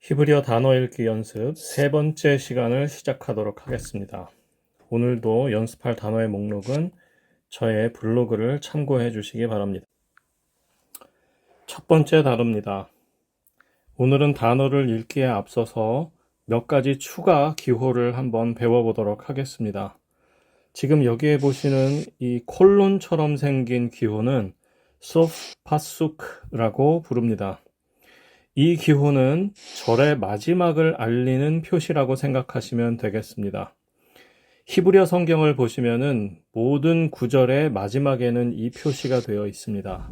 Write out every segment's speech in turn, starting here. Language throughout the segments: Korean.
히브리어 단어 읽기 연습 세 번째 시간을 시작하도록 하겠습니다. 오늘도 연습할 단어의 목록은 저의 블로그를 참고해 주시기 바랍니다. 첫 번째 단어입니다. 오늘은 단어를 읽기에 앞서서 몇 가지 추가 기호를 한번 배워보도록 하겠습니다. 지금 여기에 보시는 이 콜론처럼 생긴 기호는 소파수크라고 부릅니다. 이 기호는 절의 마지막을 알리는 표시라고 생각하시면 되겠습니다. 히브리어 성경을 보시면은 모든 구절의 마지막에는 이 표시가 되어 있습니다.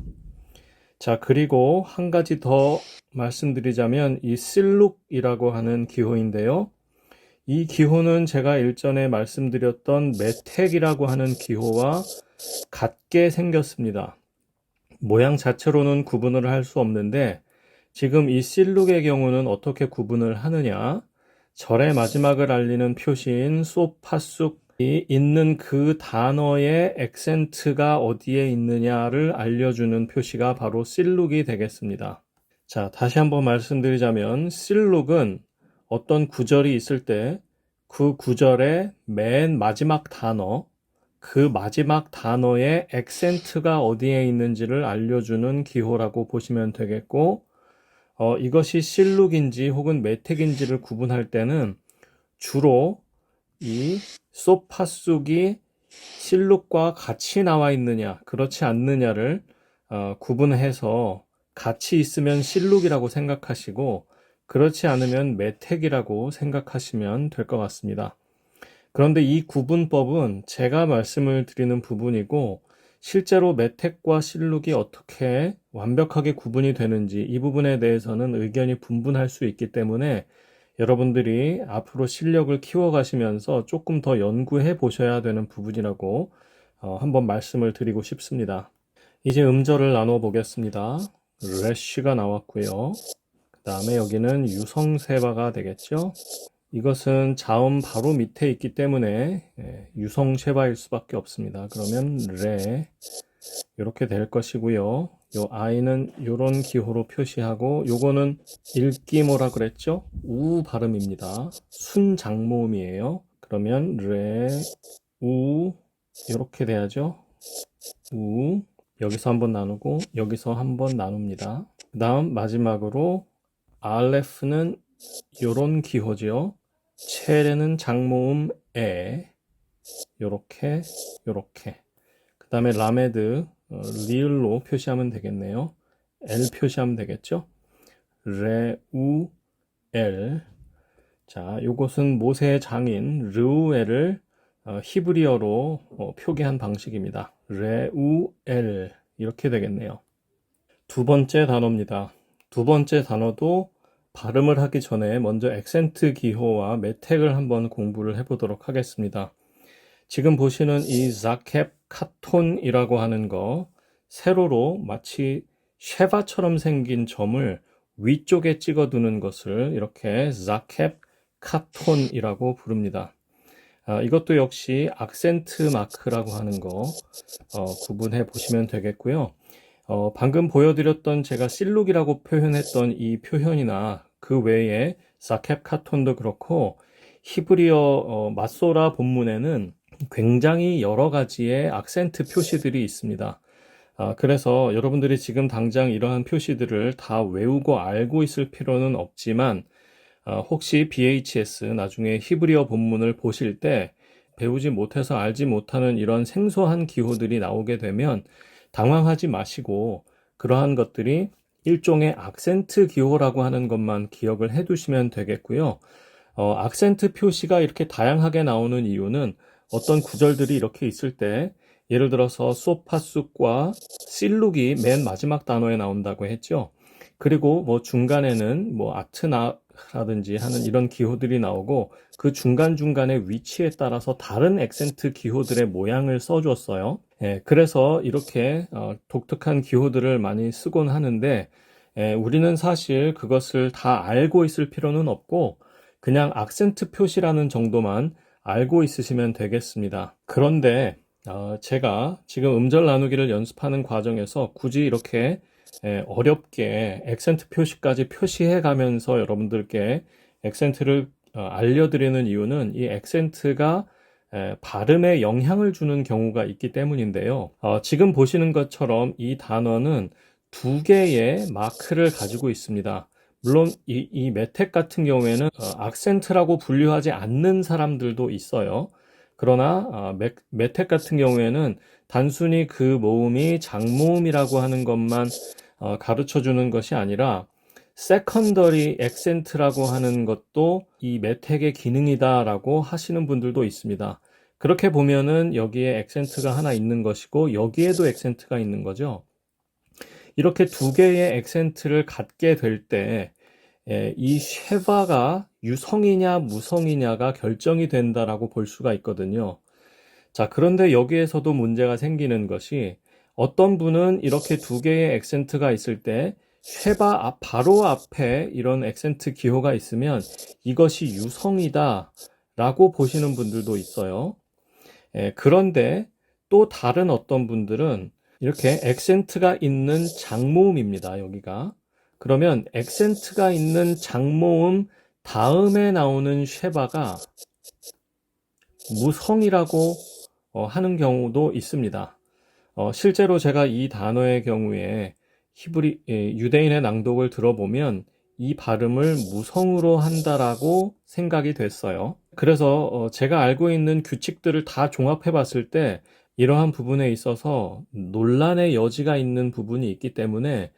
자, 그리고 한 가지 더 말씀드리자면 이 실룩이라고 하는 기호인데요. 이 기호는 제가 일전에 말씀드렸던 메텍이라고 하는 기호와 같게 생겼습니다. 모양 자체로는 구분을 할 수 없는데 지금 이 실룩의 경우는 어떻게 구분을 하느냐? 절의 마지막을 알리는 표시인 소파쑥이 있는 그 단어의 액센트가 어디에 있느냐를 알려주는 표시가 바로 실룩이 되겠습니다. 자, 다시 한번 말씀드리자면 실룩은 어떤 구절이 있을 때 그 구절의 맨 마지막 단어, 그 마지막 단어의 액센트가 어디에 있는지를 알려주는 기호라고 보시면 되겠고, 이것이 실룩인지 혹은 메텍인지를 구분할 때는 주로 이 소파쑥이 실룩과 같이 나와 있느냐, 그렇지 않느냐를 구분해서 같이 있으면 실룩이라고 생각하시고 그렇지 않으면 메텍이라고 생각하시면 될 것 같습니다. 그런데 이 구분법은 제가 말씀을 드리는 부분이고 실제로 메텍과 실룩이 어떻게 완벽하게 구분이 되는지 이 부분에 대해서는 의견이 분분할 수 있기 때문에 여러분들이 앞으로 실력을 키워가시면서 조금 더 연구해 보셔야 되는 부분이라고 한번 말씀을 드리고 싶습니다. 이제 음절을 나눠 보겠습니다. 래쉬가 나왔고요. 그 다음에 여기는 유성세바가 되겠죠. 이것은 자음 바로 밑에 있기 때문에 유성세바일 수밖에 없습니다. 그러면 레 이렇게 될 것이고요. 요 아이는 이런 기호로 표시하고 요거는 읽기 뭐라 그랬죠? 우 발음입니다. 순장모음이에요. 그러면 레, 우 이렇게 돼야죠. 우 여기서 한번 나누고 여기서 한번 나눕니다. 그 다음 마지막으로 알레프는 요런 기호지요. 체레는 장모음 에 요렇게 그 다음에 라메드 리을로 표시하면 되겠네요. L 표시하면 되겠죠. 레우 엘. 자, 요것은 모세의 장인 르우엘을 히브리어로 표기한 방식입니다. 레우 엘 이렇게 되겠네요. 두 번째 단어입니다. 두 번째 단어도 발음을 하기 전에 먼저 액센트 기호와 메텍을 한번 공부를 해보도록 하겠습니다. 지금 보시는 이 자캡 카톤이라고 하는 거 세로로 마치 쉐바처럼 생긴 점을 위쪽에 찍어두는 것을 이렇게 자캡 카톤이라고 부릅니다. 이것도 역시 악센트 마크라고 하는 거 구분해 보시면 되겠고요. 방금 보여드렸던 제가 실룩이라고 표현했던 이 표현이나 그 외에 자캡 카톤도 그렇고 히브리어 마소라 본문에는 굉장히 여러 가지의 악센트 표시들이 있습니다. 그래서 여러분들이 지금 당장 이러한 표시들을 다 외우고 알고 있을 필요는 없지만 혹시 BHS 나중에 히브리어 본문을 보실 때 배우지 못해서 알지 못하는 이런 생소한 기호들이 나오게 되면 당황하지 마시고 그러한 것들이 일종의 악센트 기호라고 하는 것만 기억을 해 두시면 되겠고요. 악센트 표시가 이렇게 다양하게 나오는 이유는 어떤 구절들이 이렇게 있을 때 예를 들어서 소파쑥과 실룩이 맨 마지막 단어에 나온다고 했죠. 그리고 뭐 중간에는 뭐 아트나라든지 하는 이런 기호들이 나오고 그 중간중간의 위치에 따라서 다른 액센트 기호들의 모양을 써줬어요. 그래서 이렇게 독특한 기호들을 많이 쓰곤 하는데 우리는 사실 그것을 다 알고 있을 필요는 없고 그냥 악센트 표시라는 정도만 알고 있으시면 되겠습니다. 그런데 제가 지금 음절 나누기를 연습하는 과정에서 굳이 이렇게 어렵게 액센트 표시까지 표시해 가면서 여러분들께 액센트를 알려드리는 이유는 이 액센트가 발음에 영향을 주는 경우가 있기 때문인데요. 지금 보시는 것처럼 이 단어는 두 개의 마크를 가지고 있습니다. 물론 이 메텍 같은 경우에는 악센트라고 분류하지 않는 사람들도 있어요. 그러나 메텍 같은 경우에는 단순히 그 모음이 장모음이라고 하는 것만 가르쳐 주는 것이 아니라 세컨더리 액센트라고 하는 것도 이 메텍의 기능이다라고 하시는 분들도 있습니다. 그렇게 보면은 여기에 액센트가 하나 있는 것이고 여기에도 액센트가 있는 거죠. 이렇게 두 개의 액센트를 갖게 될 때 이 쉐바가 유성이냐 무성이냐가 결정이 된다라고 볼 수가 있거든요. 자, 그런데 여기에서도 문제가 생기는 것이 어떤 분은 이렇게 두 개의 액센트가 있을 때 쉐바 바로 앞에 이런 액센트 기호가 있으면 이것이 유성이다 라고 보시는 분들도 있어요. 그런데 또 다른 어떤 분들은 이렇게 액센트가 있는 장모음입니다. 여기가. 그러면 액센트가 있는 장모음 다음에 나오는 쉐바가 무성이라고 하는 경우도 있습니다. 실제로 제가 이 단어의 경우에 유대인의 낭독을 들어보면 이 발음을 무성으로 한다라고 생각이 됐어요. 그래서 제가 알고 있는 규칙들을 다 종합해 봤을 때 이러한 부분에 있어서 논란의 여지가 있는 부분이 있기 때문에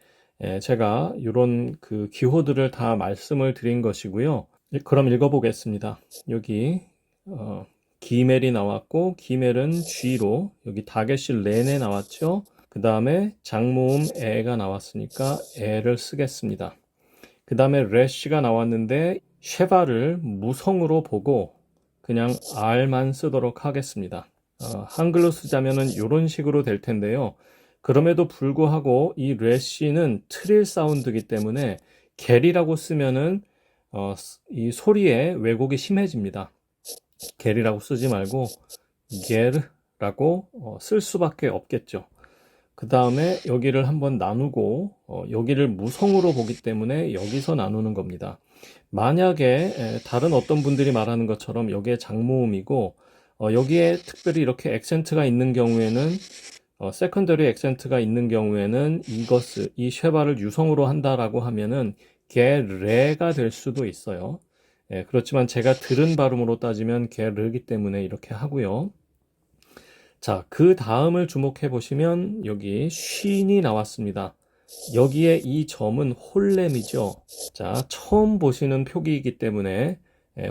제가 이런 그 기호들을 다 말씀을 드린 것이고요. 그럼 읽어보겠습니다. 여기 기멜이 나왔고 기멜은 G로 여기 다겟이 렌에 나왔죠. 그 다음에 장모음 에가 나왔으니까 에를 쓰겠습니다. 그 다음에 레시가 나왔는데 쉐바를 무성으로 보고 그냥 R만 쓰도록 하겠습니다. 한글로 쓰자면은 이런 식으로 될 텐데요. 그럼에도 불구하고 이 레시는 트릴 사운드이기 때문에 겔이라고 쓰면은 이 소리의 왜곡이 심해집니다. 겔이라고 쓰지 말고 게르라고 쓸 수밖에 없겠죠. 그 다음에 여기를 한번 나누고 여기를 무성으로 보기 때문에 여기서 나누는 겁니다. 만약에 다른 어떤 분들이 말하는 것처럼 여기에 장모음이고 여기에 특별히 이렇게 액센트가 있는 경우에는 세컨더리 액센트가 있는 경우에는 이 쉐바를 유성으로 한다라고 하면은 게레가 될 수도 있어요. 그렇지만 제가 들은 발음으로 따지면 게르기 때문에 이렇게 하고요. 자, 그 다음을 주목해 보시면 여기 쉰이 나왔습니다. 여기에 이 점은 홀렘이죠. 자, 처음 보시는 표기이기 때문에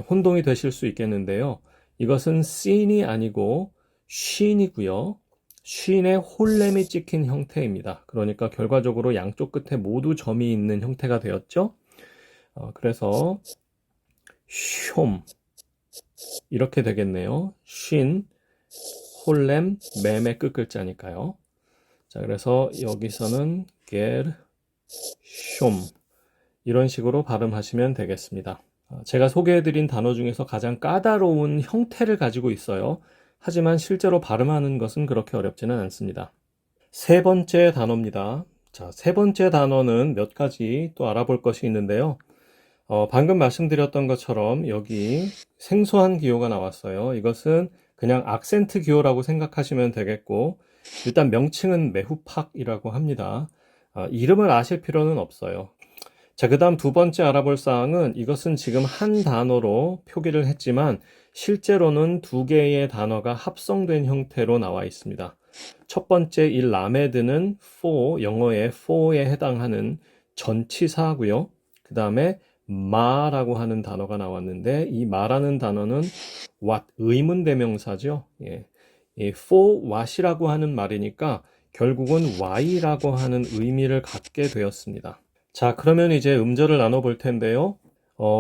혼동이 되실 수 있겠는데요. 이것은 씬이 아니고 쉰이고요. 쉰에 홀렘이 찍힌 형태입니다. 그러니까 결과적으로 양쪽 끝에 모두 점이 있는 형태가 되었죠. 그래서 숑 이렇게 되겠네요. 쉰 홀렘 맴의 끝글자니까요. 자, 그래서 여기서는 get 숑 이런 식으로 발음하시면 되겠습니다. 제가 소개해드린 단어 중에서 가장 까다로운 형태를 가지고 있어요. 하지만 실제로 발음하는 것은 그렇게 어렵지는 않습니다. 세 번째 단어입니다. 자, 세 번째 단어는 몇 가지 또 알아볼 것이 있는데요. 방금 말씀드렸던 것처럼 여기 생소한 기호가 나왔어요. 이것은 그냥 악센트 기호라고 생각하시면 되겠고 일단 명칭은 메후팍이라고 합니다. 이름을 아실 필요는 없어요. 자, 그 다음 두 번째 알아볼 사항은 이것은 지금 한 단어로 표기를 했지만 실제로는 두 개의 단어가 합성된 형태로 나와 있습니다. 첫 번째 이 라메드는 for, 영어의 for에 해당하는 전치사고요. 그 다음에 마라고 하는 단어가 나왔는데 이 마라는 단어는 what, 의문대명사죠. 예. for what이라고 하는 말이니까 결국은 why라고 하는 의미를 갖게 되었습니다. 자, 그러면 이제 음절을 나눠볼 텐데요.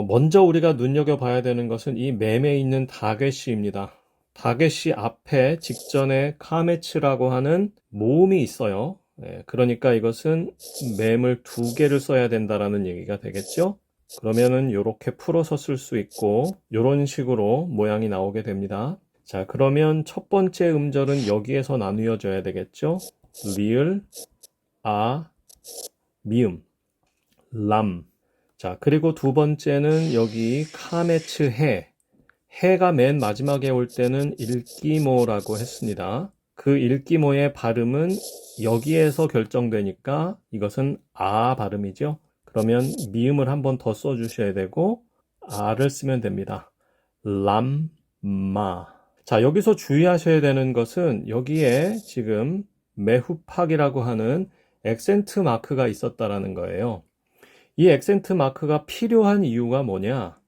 먼저 우리가 눈여겨봐야 되는 것은 이 맴에 있는 다게시입니다. 다게시 앞에 직전에 카메츠라고 하는 모음이 있어요. 그러니까 이것은 맴을 두 개를 써야 된다라는 얘기가 되겠죠. 그러면은 이렇게 풀어서 쓸 수 있고 이런 식으로 모양이 나오게 됩니다. 자, 그러면 첫 번째 음절은 여기에서 나누어져야 되겠죠. 리을, 아, 미음, 람. 자, 그리고 두 번째는 여기 카메츠 해. 해가 맨 마지막에 올 때는 일기모라고 했습니다. 그 일기모의 발음은 여기에서 결정되니까 이것은 아 발음이죠. 그러면 미음을 한 번 더 써주셔야 되고 아를 쓰면 됩니다. 람마. 자, 여기서 주의하셔야 되는 것은 여기에 지금 메후팍이라고 하는 액센트 마크가 있었다라는 거예요. 이 액센트 마크가 필요한 이유가 뭐냐?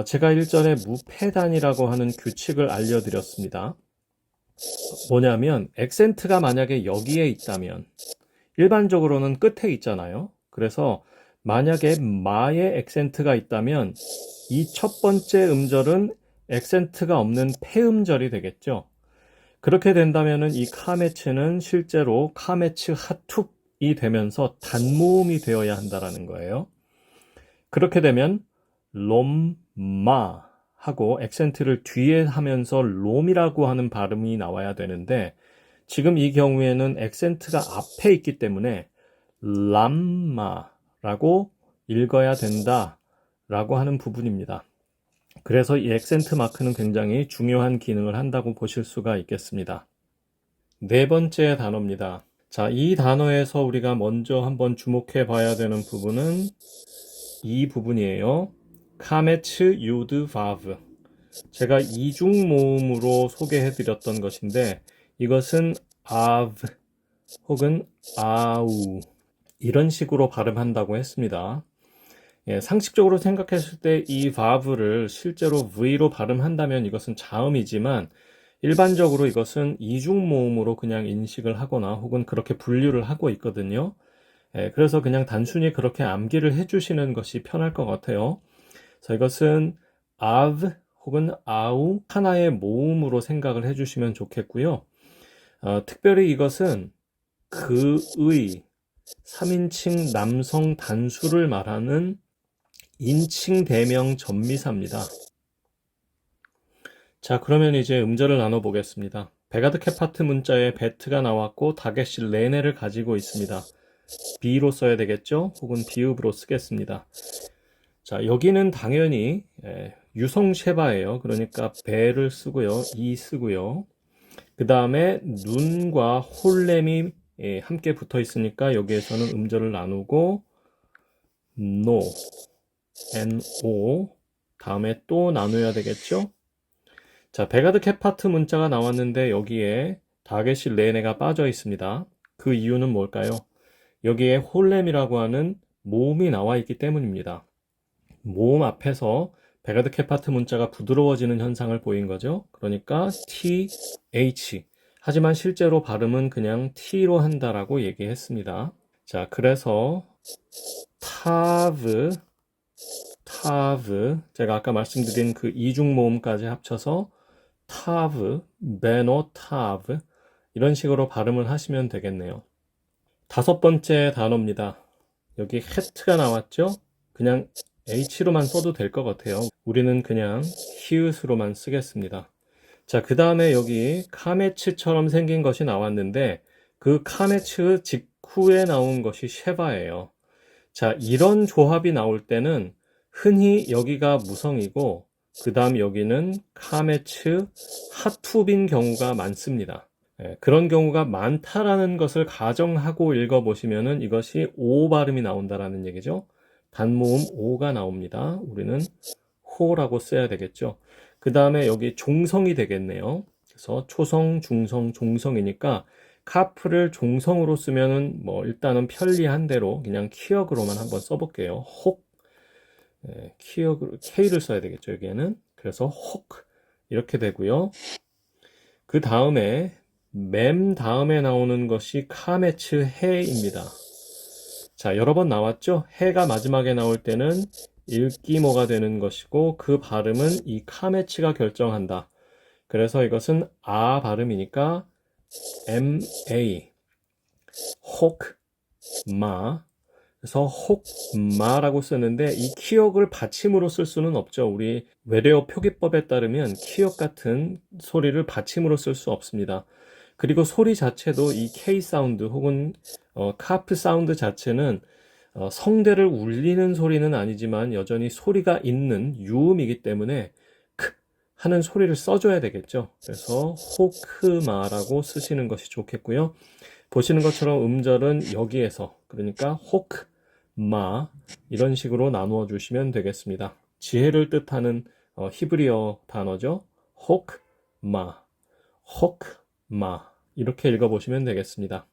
제가 일전에 무패단이라고 하는 규칙을 알려드렸습니다. 뭐냐면 액센트가 만약에 여기에 있다면 일반적으로는 끝에 있잖아요. 그래서 만약에 마의 액센트가 있다면 이 첫 번째 음절은 액센트가 없는 폐음절이 되겠죠. 그렇게 된다면 이 카메츠는 실제로 카메츠 하툭이 되면서 단모음이 되어야 한다라는 거예요. 그렇게 되면 롬마 하고 액센트를 뒤에 하면서 롬이라고 하는 발음이 나와야 되는데 지금 이 경우에는 액센트가 앞에 있기 때문에 람마라고 읽어야 된다라고 하는 부분입니다. 그래서 이 액센트 마크는 굉장히 중요한 기능을 한다고 보실 수가 있겠습니다. 네 번째 단어입니다. 자, 이 단어에서 우리가 먼저 한번 주목해 봐야 되는 부분은 이 부분이에요. 카메츠 유드 바브. 제가 이중 모음으로 소개해 드렸던 것인데 이것은 아브 혹은 아우 이런 식으로 발음한다고 했습니다. 예, 상식적으로 생각했을 때 이 바브를 실제로 V로 발음한다면 이것은 자음이지만 일반적으로 이것은 이중 모음으로 그냥 인식을 하거나 혹은 그렇게 분류를 하고 있거든요. 예, 그래서 그냥 단순히 그렇게 암기를 해주시는 것이 편할 것 같아요. 그래서 이것은 아브 혹은 아우 하나의 모음으로 생각을 해주시면 좋겠고요. 특별히 이것은 그의 3인칭 남성 단수를 말하는 인칭 대명 전미사입니다. 자, 그러면 이제 음절을 나눠보겠습니다. 베가드 케파트 문자에 베트가 나왔고 다게시 레네를 가지고 있습니다. B로 써야 되겠죠? 혹은 비읍으로 쓰겠습니다. 자, 여기는 당연히 유성 쉐바예요. 그러니까 배를 쓰고요. 이 쓰고요. 그 다음에 눈과 홀렘이 함께 붙어 있으니까 여기에서는 음절을 나누고 no, no 다음에 또 나눠야 되겠죠? 자, 베가드 케파트 문자가 나왔는데 여기에 다게시 레네가 빠져 있습니다. 그 이유는 뭘까요? 여기에 홀렘이라고 하는 모음이 나와 있기 때문입니다. 모음 앞에서 베가드 케파트 문자가 부드러워지는 현상을 보인 거죠. 그러니까 T, H. 하지만 실제로 발음은 그냥 T로 한다라고 얘기했습니다. 자, 그래서 타브, 제가 아까 말씀드린 그 이중 모음까지 합쳐서 타브, 베노 타브 이런 식으로 발음을 하시면 되겠네요. 다섯 번째 단어입니다. 여기 헤트가 나왔죠? 그냥 H로만 써도 될 것 같아요. 우리는 그냥 히읗으로만 쓰겠습니다. 자, 그 다음에 여기 카메츠처럼 생긴 것이 나왔는데 그 카메츠 직후에 나온 것이 쉐바예요. 자, 이런 조합이 나올 때는 흔히 여기가 무성이고 그 다음 여기는 카메츠 하투빈 경우가 많습니다. 그런 경우가 많다라는 것을 가정하고 읽어보시면은 이것이 오 발음이 나온다라는 얘기죠. 단모음 오가 나옵니다. 우리는 호라고 써야 되겠죠. 그 다음에 여기 종성이 되겠네요. 그래서 초성, 중성, 종성이니까 카프를 종성으로 쓰면은 뭐 일단은 편리한 대로 그냥 키역으로만 한번 써볼게요. 혹, 키역으로 K를 써야 되겠죠. 여기에는 그래서 혹 이렇게 되고요. 그 다음에 맴 다음에 나오는 것이 카메츠 해입니다. 자, 여러 번 나왔죠? 해가 마지막에 나올 때는 일기모가 되는 것이고 그 발음은 이 카메츠가 결정한다. 그래서 이것은 아 발음이니까 MA 혹마 그래서 혹마라고 쓰는데 이 키역을 받침으로 쓸 수는 없죠. 우리 외래어 표기법에 따르면 키역 같은 소리를 받침으로 쓸 수 없습니다. 그리고 소리 자체도 이 K 사운드 혹은 카프 사운드 자체는 성대를 울리는 소리는 아니지만 여전히 소리가 있는 유음이기 때문에 크 하는 소리를 써줘야 되겠죠. 그래서 호크마라고 쓰시는 것이 좋겠고요. 보시는 것처럼 음절은 여기에서, 그러니까 호크, 마 이런 식으로 나누어 주시면 되겠습니다. 지혜를 뜻하는 히브리어 단어죠. 호크, 마, 호크, 마 이렇게 읽어보시면 되겠습니다.